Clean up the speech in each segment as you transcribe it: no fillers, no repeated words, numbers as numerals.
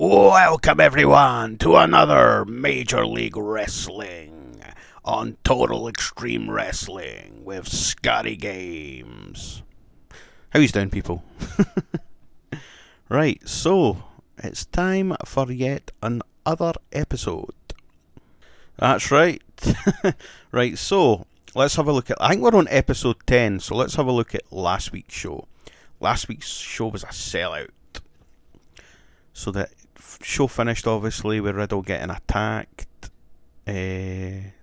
Welcome everyone to another Major League Wrestling on Total Extreme Wrestling with Scotty Games. How you doing, people? Right, so it's time for yet another episode. That's right. Right, so let's have a look at, I think we're on episode 10, so let's have a look at last week's show. Last week's show was a sellout. So the show finished obviously with Riddle getting attacked. Matt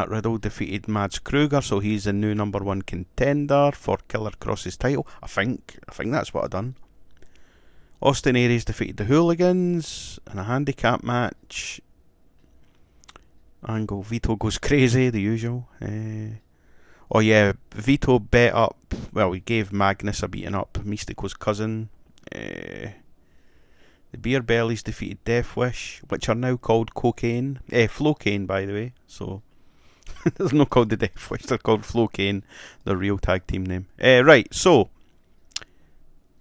Riddle defeated Mads Kruger, so he's the new number one contender for Killer Kross's title. I think that's what I done. Austin Aries defeated the Hooligans in a handicap match. Angle Vito goes crazy, the usual. Oh yeah, Vito bet up. Well, he gave Magnus a beating up, Mystico's cousin. The Beer Bellies defeated Death Wish, which are now called Cocaine. Flowcane, by the way. So, they're not called the Death Wish, they're called Flowcane, their real tag team name. Right, so,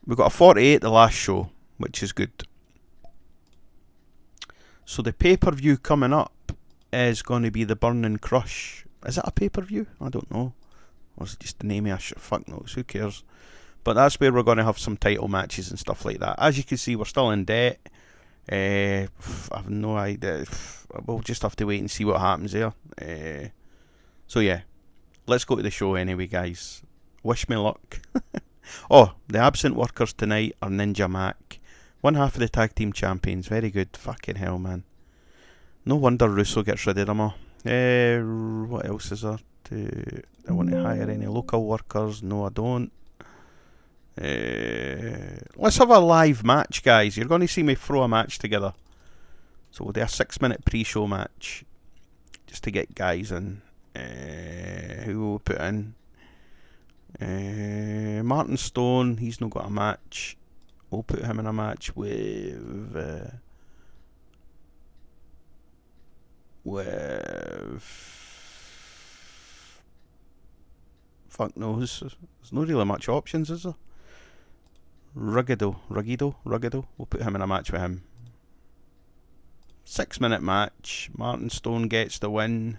we got a 48 the last show, which is good. So, the pay-per-view coming up is going to be the Burning Crush. Is it a pay-per-view? I don't know. Or is it just the name of a shit? Fuck knows, who cares? But that's where we're going to have some title matches and stuff like that. As you can see, we're still in debt. I have no idea. We'll just have to wait and see what happens there. So yeah, let's go to the show anyway, guys. Wish me luck. Oh, the absent workers tonight are Ninja Mac. One half of the tag team champions. Very good. Fucking hell, man. No wonder Russo gets rid of them all. What else is there? I want to hire any local workers. No, I don't. Let's have a live match, guys. You're going to see me throw a match together. So we'll do a 6-minute pre-show match just to get guys in. Who will we put in? Martin Stone. He's not got a match. We'll put him in a match with fuck knows. There's not really much options, is there? Rugido. We'll put him in a match with him. 6-minute match. Martin Stone gets the win.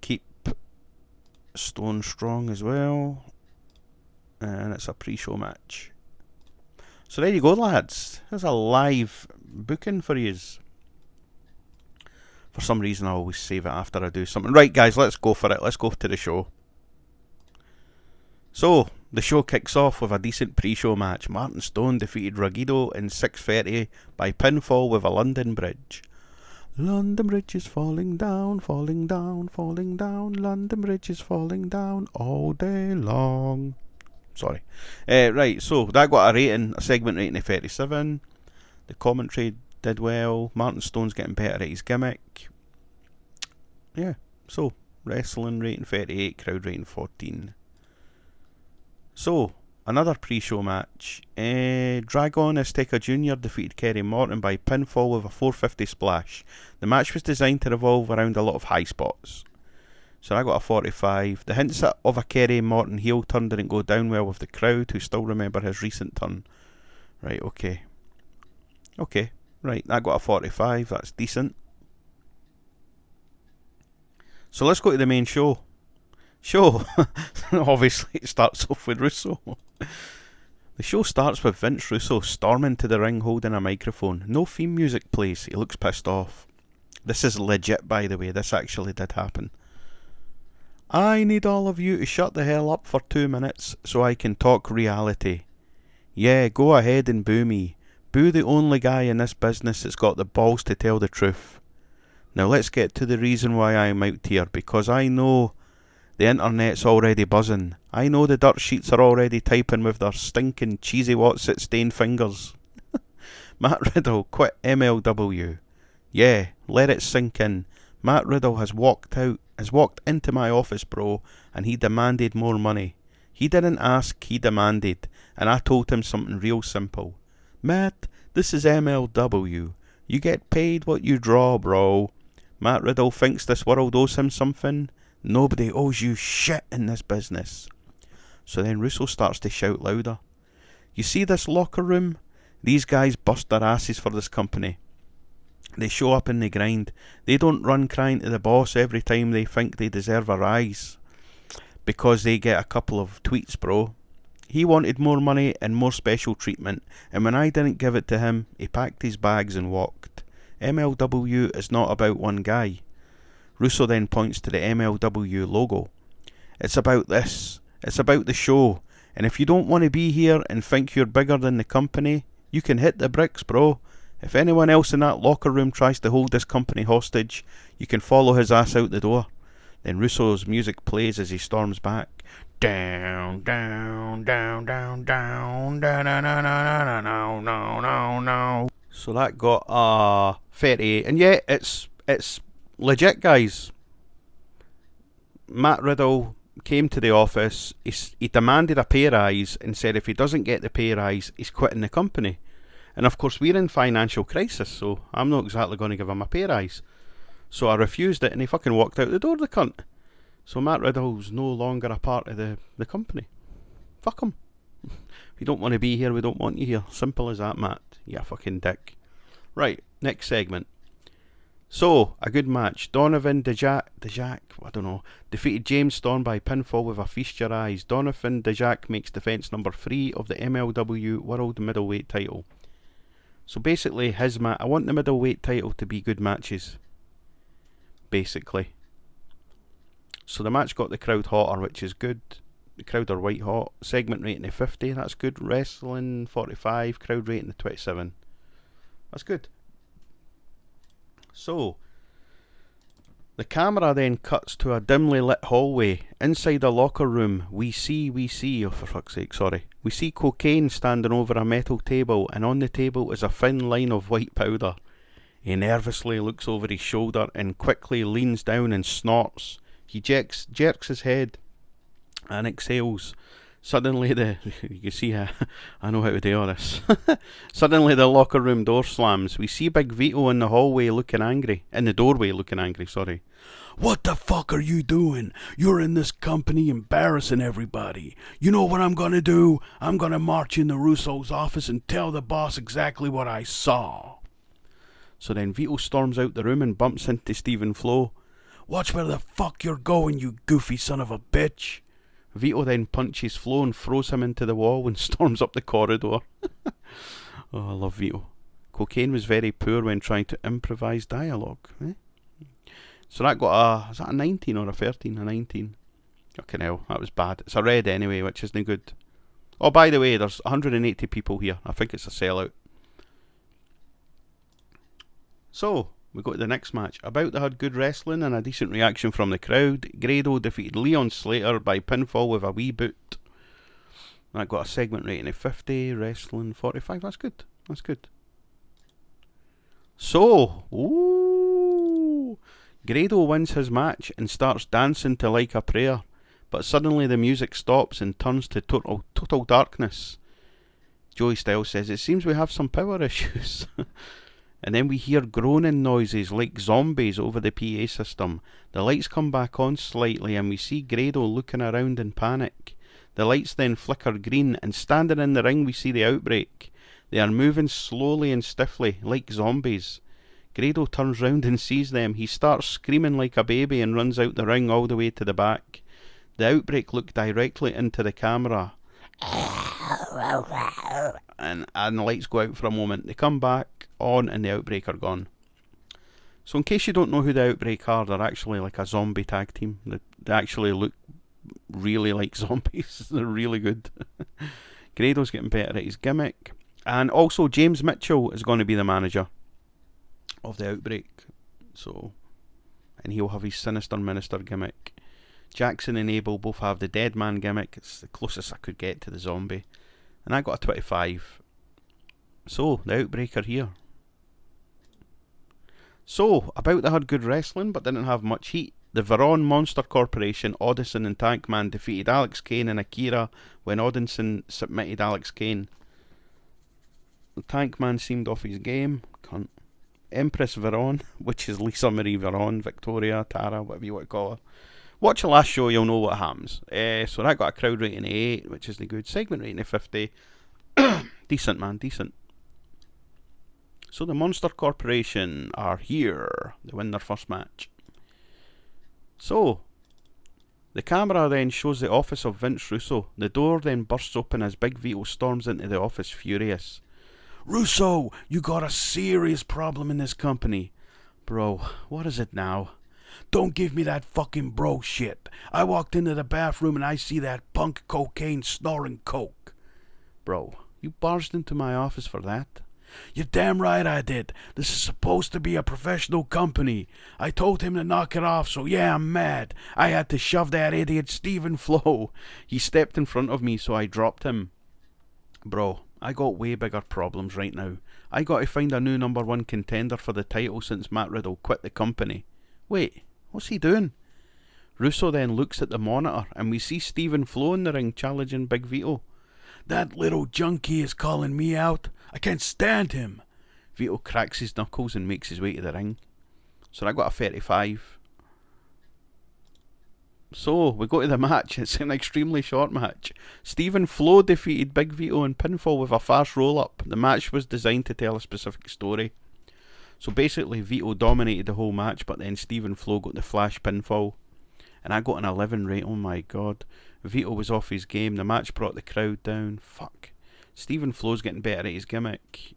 Keep Stone strong as well. And it's a pre-show match. So there you go, lads. There's a live booking for yous. For some reason I always save it after I do something. Right, guys, let's go for it. Let's go to the show. So, the show kicks off with a decent pre-show match. Martin Stone defeated Rugido in 6:30 by pinfall with a London Bridge. London Bridge is falling down, falling down, falling down. London Bridge is falling down all day long. Sorry. Right, so that got a segment rating of 37. The commentary did well. Martin Stone's getting better at his gimmick. Yeah, so wrestling rating 38, crowd rating 14. So, another pre-show match. Dragon Azteca Jr. defeated Kerry Morton by pinfall with a 450 splash. The match was designed to revolve around a lot of high spots. So I got a 45. The hints of a Kerry Morton heel turn didn't go down well with the crowd, who still remember his recent turn. Right, okay. Okay, right, I got a 45. That's decent. So let's go to the main show. Obviously it starts off with Russo. The show starts with Vince Russo storming to the ring holding a microphone. No theme music plays. He looks pissed off. This is legit, by the way. This actually did happen. I need all of you to shut the hell up for 2 minutes so I can talk reality. Yeah, go ahead and boo me. Boo the only guy in this business that's got the balls to tell the truth. Now let's get to the reason why I'm out here, because I know the internet's already buzzing. I know the dirt sheets are already typing with their stinking cheesy what's-it stained fingers. Matt Riddle quit MLW. Yeah, let it sink in. Matt Riddle has walked into my office, bro, and he demanded more money. He didn't ask, he demanded, and I told him something real simple. Matt, this is MLW. You get paid what you draw, bro. Matt Riddle thinks this world owes him something. Nobody owes you shit in this business. So then Russo starts to shout louder. You see this locker room? These guys bust their asses for this company. They show up and they grind. They don't run crying to the boss every time they think they deserve a rise because they get a couple of tweets, bro. He wanted more money and more special treatment, and when I didn't give it to him, he packed his bags and walked. MLW is not about one guy. Russo then points to the MLW logo. It's about this. It's about the show. And if you don't want to be here and think you're bigger than the company, you can hit the bricks, bro. If anyone else in that locker room tries to hold this company hostage, you can follow his ass out the door. Then Russo's music plays as he storms back. Down, down, down, down, down, down, down, down, down, down, down, down. So that got 38, and yeah, it's legit, guys. Matt Riddle came to the office. He demanded a pay rise and said if he doesn't get the pay rise, he's quitting the company. And of course, we're in financial crisis, so I'm not exactly going to give him a pay rise. So I refused it, and he fucking walked out the door, the cunt. So Matt Riddle's no longer a part of the company. Fuck him. If you don't want to be here, we don't want you here. Simple as that, Matt. You fucking dick. Right, next segment. So, a good match. Donovan Dijak, I don't know, defeated James Storm by pinfall with a feast your eyes. Donovan Dijak makes defence number 3 of the MLW World Middleweight title. So basically, I want the middleweight title to be good matches. Basically. So the match got the crowd hotter, which is good. The crowd are white hot. Segment rating of 50, that's good. Wrestling 45, crowd rating of 27. That's good. So, the camera then cuts to a dimly lit hallway. Inside a locker room, we see, oh for fuck's sake, sorry. We see cocaine standing over a metal table, and on the table is a thin line of white powder. He nervously looks over his shoulder and quickly leans down and snorts. He jerks his head and exhales. Suddenly you can see I know how to do all this. Suddenly the locker room door slams. We see Big Vito in the doorway looking angry, sorry. What the fuck are you doing? You're in this company embarrassing everybody. You know what I'm gonna do? I'm gonna march in the Russo's office and tell the boss exactly what I saw. So then Vito storms out the room and bumps into Stephen Flo. Watch where the fuck you're going, you goofy son of a bitch. Vito then punches Flo and throws him into the wall and storms up the corridor. Oh, I love Vito. Cocaine was very poor when trying to improvise dialogue. So that got is that a 19 or a 13? A 19. Fucking hell, that was bad. It's a red anyway, which isn't good. Oh, by the way, there's 180 people here. I think it's a sellout. So, we go to the next match. About that had good wrestling and a decent reaction from the crowd. Grado defeated Leon Slater by pinfall with a wee boot. That got a segment rating of 50, wrestling 45. That's good. That's good. So, Grado wins his match and starts dancing to Like a Prayer. But suddenly the music stops and turns to total darkness. Joey Styles says, it seems we have some power issues. And then we hear groaning noises like zombies over the PA system. The lights come back on slightly and we see Grado looking around in panic. The lights then flicker green and standing in the ring we see the Outbreak. They are moving slowly and stiffly like zombies. Grado turns round and sees them. He starts screaming like a baby and runs out the ring all the way to the back. The Outbreak look directly into the camera. And the lights go out for a moment. They come back on and the Outbreak are gone. So in case you don't know who the Outbreak are, they're actually like a zombie tag team. They actually look really like zombies. They're really good. Grado's getting better at his gimmick. And also James Mitchell is going to be the manager of the Outbreak. So, and he'll have his Sinister Minister gimmick. Jackson and Abel both have the Dead Man gimmick. It's the closest I could get to the zombie. And I got a 25. So, the Outbreak are here. So, About that had good wrestling, but didn't have much heat. The Veron Monster Corporation, Odinson and Tankman defeated Alex Kane and Akira when Odinson submitted Alex Kane. The Tankman seemed off his game. Cunt. Empress Veron, which is Lisa Marie Veron, Victoria, Tara, whatever you want to call her. Watch the last show, you'll know what happens. So that got a crowd rating of 8, which isn't good. Segment rating of 50. Decent, man, decent. So the Monster Corporation are here. They win their first match. So, the camera then shows the office of Vince Russo. The door then bursts open as Big Vito storms into the office furious. Russo, you got a serious problem in this company. Bro, what is it now? Don't give me that fucking bro shit. I walked into the bathroom and I see that punk cocaine snoring coke. Bro, you barged into my office for that? You're damn right I did. This is supposed to be a professional company. I told him to knock it off, so yeah, I'm mad. I had to shove that idiot Stephen Flo. He stepped in front of me, so I dropped him. Bro, I got way bigger problems right now. I got to find a new #1 contender for the title since Matt Riddle quit the company. Wait, what's he doing? Russo then looks at the monitor, and we see Stephen Flo in the ring challenging Big Vito. That little junkie is calling me out. I can't stand him. Vito cracks his knuckles and makes his way to the ring. So I got a 35. So we go to the match. It's an extremely short match. Stephen Flo defeated Big Vito in pinfall with a fast roll-up. The match was designed to tell a specific story. So basically Vito dominated the whole match, but then Stephen Flo got the flash pinfall. And I got an 11 rate. Oh my god. Vito was off his game. The match brought the crowd down. Fuck. Stephen Flo's getting better at his gimmick.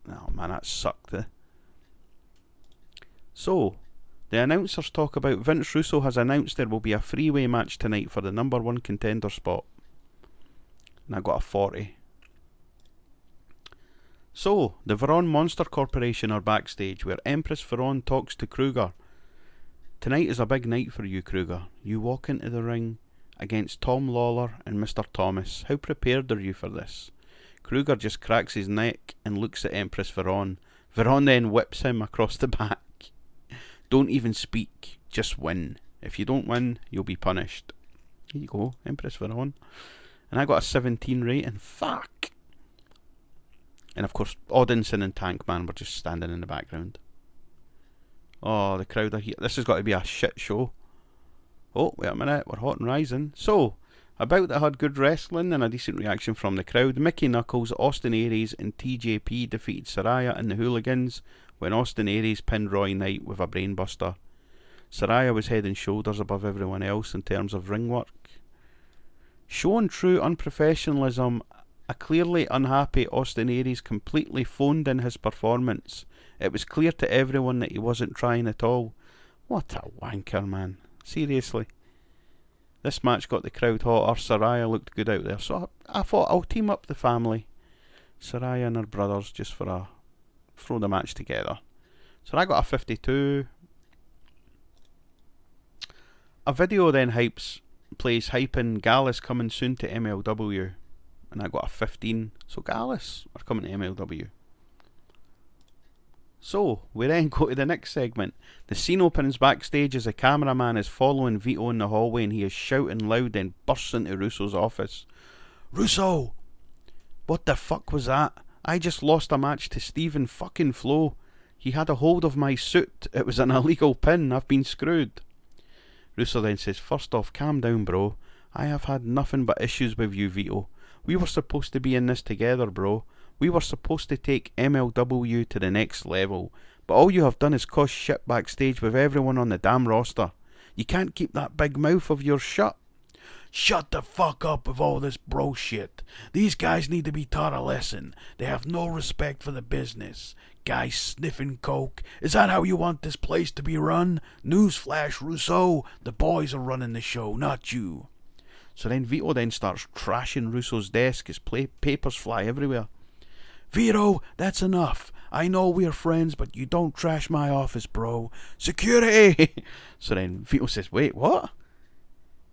Oh man, that sucked. So, the announcers talk about Vince Russo has announced there will be a three-way match tonight for the #1 contender spot. And I got a 40. So, the Veron Monster Corporation are backstage where Empress Veron talks to Kruger. Tonight is a big night for you, Kruger. You walk into the ring against Tom Lawler and Mr. Thomas. How prepared are you for this? Kruger just cracks his neck and looks at Empress Veron. Veron then whips him across the back. Don't even speak, just win. If you don't win, you'll be punished. Here you go, Empress Veron. And I got a 17 rating. Fuck! And of course, Odinson and Tankman were just standing in the background. Oh, the crowd are here. This has got to be a shit show. Oh, wait a minute, we're hot and rising. So, about that had good wrestling and a decent reaction from the crowd. Mickey Knuckles, Austin Aries and TJP defeated Saraya and the Hooligans when Austin Aries pinned Roy Knight with a brainbuster. Saraya was head and shoulders above everyone else in terms of ring work. Showing true unprofessionalism, a clearly unhappy Austin Aries completely phoned in his performance. It was clear to everyone that he wasn't trying at all. What a wanker, man. Seriously. This match got the crowd hotter. Saraya looked good out there. So I thought I'll team up the family. Saraya and her brothers just for throw the match together. So I got a 52. A video then plays hyping Gallus coming soon to MLW. And I got a 15. So Gallus are coming to MLW. So, we then go to the next segment. The scene opens backstage as the cameraman is following Vito in the hallway and he is shouting loud and bursts into Russo's office. Russo! What the fuck was that? I just lost a match to Stephen fucking Flo. He had a hold of my suit. It was an illegal pin. I've been screwed. Russo then says, first off, calm down, bro. I have had nothing but issues with you, Vito. We were supposed to be in this together, bro. We were supposed to take MLW to the next level, but all you have done is cause shit backstage with everyone on the damn roster. You can't keep that big mouth of yours shut. Shut the fuck up with all this bro shit. These guys need to be taught a lesson. They have no respect for the business. Guys sniffing coke. Is that how you want this place to be run? Newsflash, Russo. The boys are running the show, not you. So then Vito then starts trashing Russo's desk as papers fly everywhere. Vito, that's enough. I know we're friends, but you don't trash my office, bro. Security! So then Vito says, wait, what?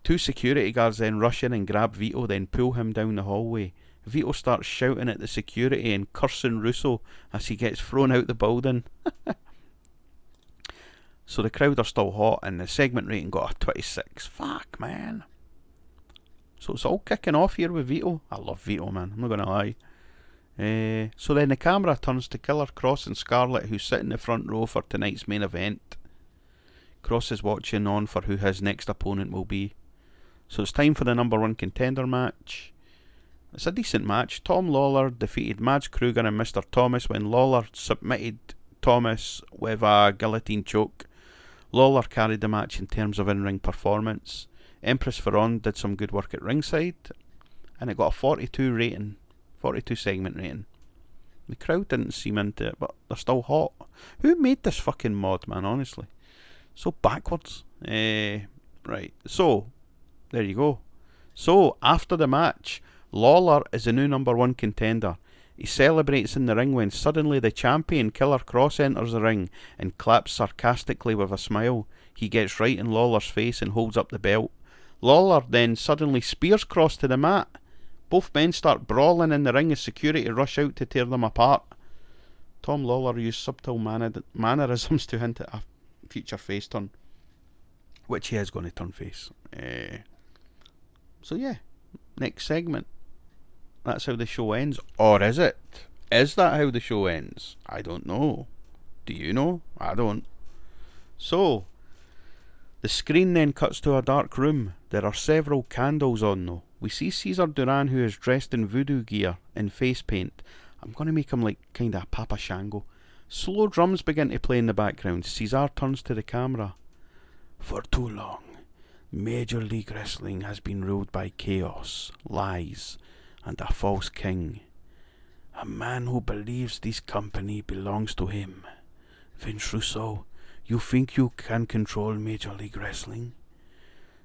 Two security guards then rush in and grab Vito, then pull him down the hallway. Vito starts shouting at the security and cursing Russo as he gets thrown out the building. So the crowd are still hot and the segment rating got a 26. Fuck, man. So it's all kicking off here with Vito. I love Vito, man. I'm not going to lie. So then the camera turns to Killer Kross and Scarlett, who sit in the front row for tonight's main event. Kross is watching on for who his next opponent will be. So it's time for the #1 contender match. It's a decent match. Tom Lawler defeated Mads Kruger and Mr. Thomas when Lawler submitted Thomas with a guillotine choke. Lawler carried the match in terms of in-ring performance. Empress Ferron did some good work at ringside, and it got a 42 rating, 42 segment rating. The crowd didn't seem into it, but they're still hot. Who made this fucking mod, man, honestly? So backwards. Right, so, there you go. So, after the match, Lawler is the new #1 contender. He celebrates in the ring when suddenly the champion Killer Kross enters the ring and claps sarcastically with a smile. He gets right in Lawler's face and holds up the belt. Lawler then suddenly spears Kross to the mat. Both men start brawling in the ring as security rush out to tear them apart. Tom Lawler used subtle mannerisms to hint at a future face turn, which he is going to turn face. So yeah, next segment. That's how the show ends. Or is it? Is that how the show ends? I don't know. Do you know? I don't. So, the screen then cuts to a dark room. There are several candles on though. We see Cesar Duran, who is dressed in voodoo gear and face paint. I'm going to make him like kind of Papa Shango. Slow drums begin to play in the background. Cesar turns to the camera. For too long, Major League Wrestling has been ruled by chaos, lies, and a false king. A man who believes this company belongs to him. Vince Russo, you think you can control Major League Wrestling?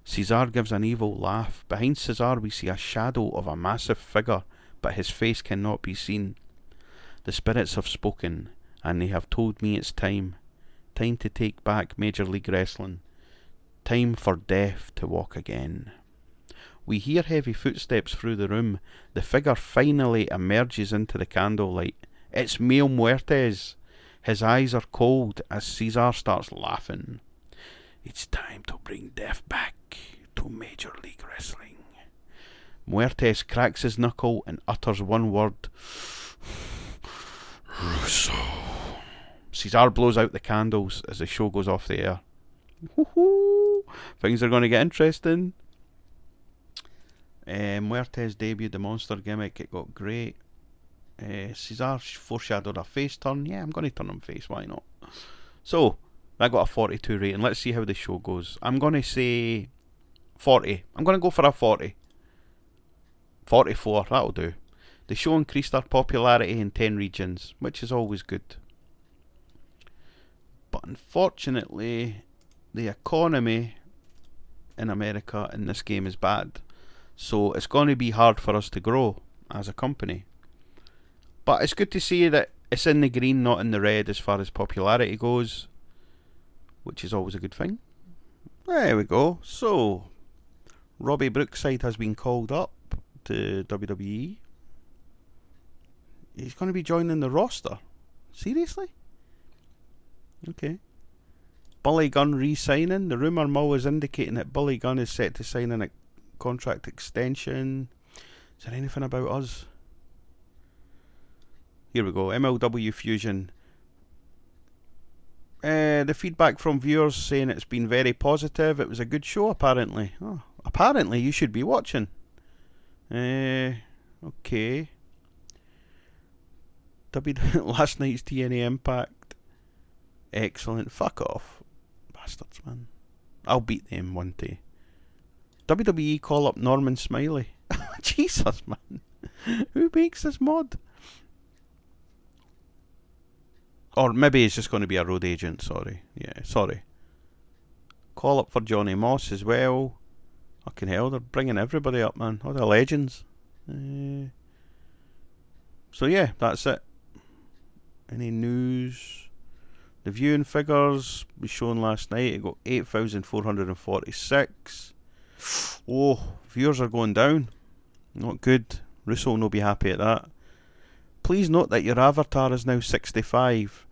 Cesar gives an evil laugh. Behind Cesar we see a shadow of a massive figure, but his face cannot be seen. The spirits have spoken, and they have told me it's time. Time to take back Major League Wrestling. Time for death to walk again. We hear heavy footsteps through the room. The figure finally emerges into the candlelight. It's Mil Muertes. His eyes are cold as Cesar starts laughing. It's time to bring death back to Major League Wrestling. Muertes cracks his knuckle and utters one word. Russo. Cesar blows out the candles as the show goes off the air. Woohoo! Things are going to get interesting. Muertes debuted the monster gimmick. It got great. Cesar foreshadowed a face turn. Yeah, I'm going to turn him face. Why not? So, that got a 42 rating. Let's see how the show goes. I'm going to say 40. I'm going to go for a 40. 44. That'll do. The show increased our popularity in 10 regions, which is always good. But unfortunately, the economy in America in this game is bad. So it's going to be hard for us to grow as a company. But it's good to see that it's in the green, not in the red as far as popularity goes, which is always a good thing. There we go. So, Robbie Brookside has been called up to WWE. He's going to be joining the roster. Seriously? Okay. Bully Gunn re-signing. The rumour mill is indicating that Bully Gunn is set to sign a contract extension. Is there anything about us? Here we go. MLW Fusion. The feedback from viewers saying it's been very positive. It was a good show apparently. Oh, apparently you should be watching. Okay. Last night's TNA Impact. Excellent. Fuck off. Bastards, man. I'll beat them one day. WWE call up Norman Smiley. Jesus, man. Who makes this mod? Or maybe it's just going to be a road agent, sorry. Yeah, sorry. Call up for Johnny Moss as well. Fucking hell, they're bringing everybody up, man. All the legends. So yeah, that's it. Any news? The viewing figures was shown last night. It got 8,446. Oh, viewers are going down. Not good. Russo will not be happy at that. Please note that your avatar is now 65,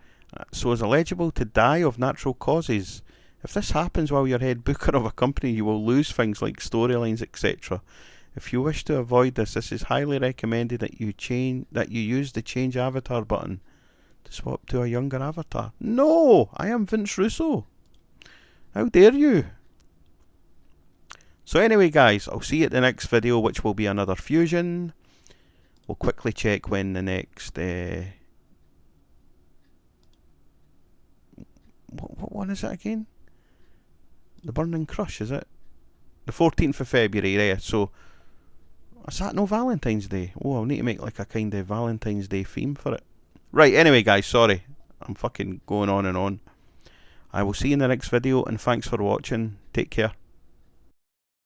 so is eligible to die of natural causes. If this happens while you're head booker of a company, you will lose things like storylines, etc. If you wish to avoid this, this is highly recommended that you use the change avatar button to swap to a younger avatar. No, I am Vince Russo. How dare you? So anyway guys, I'll see you at the next video, which will be another fusion. We'll quickly check when the next... what one is it again? The Burning Crush, is it? The 14th of February, yeah. So, is that no Valentine's Day? Oh, I'll need to make like a kind of Valentine's Day theme for it. Right, anyway guys, sorry. I'm fucking going on and on. I will see you in the next video, and thanks for watching. Take care.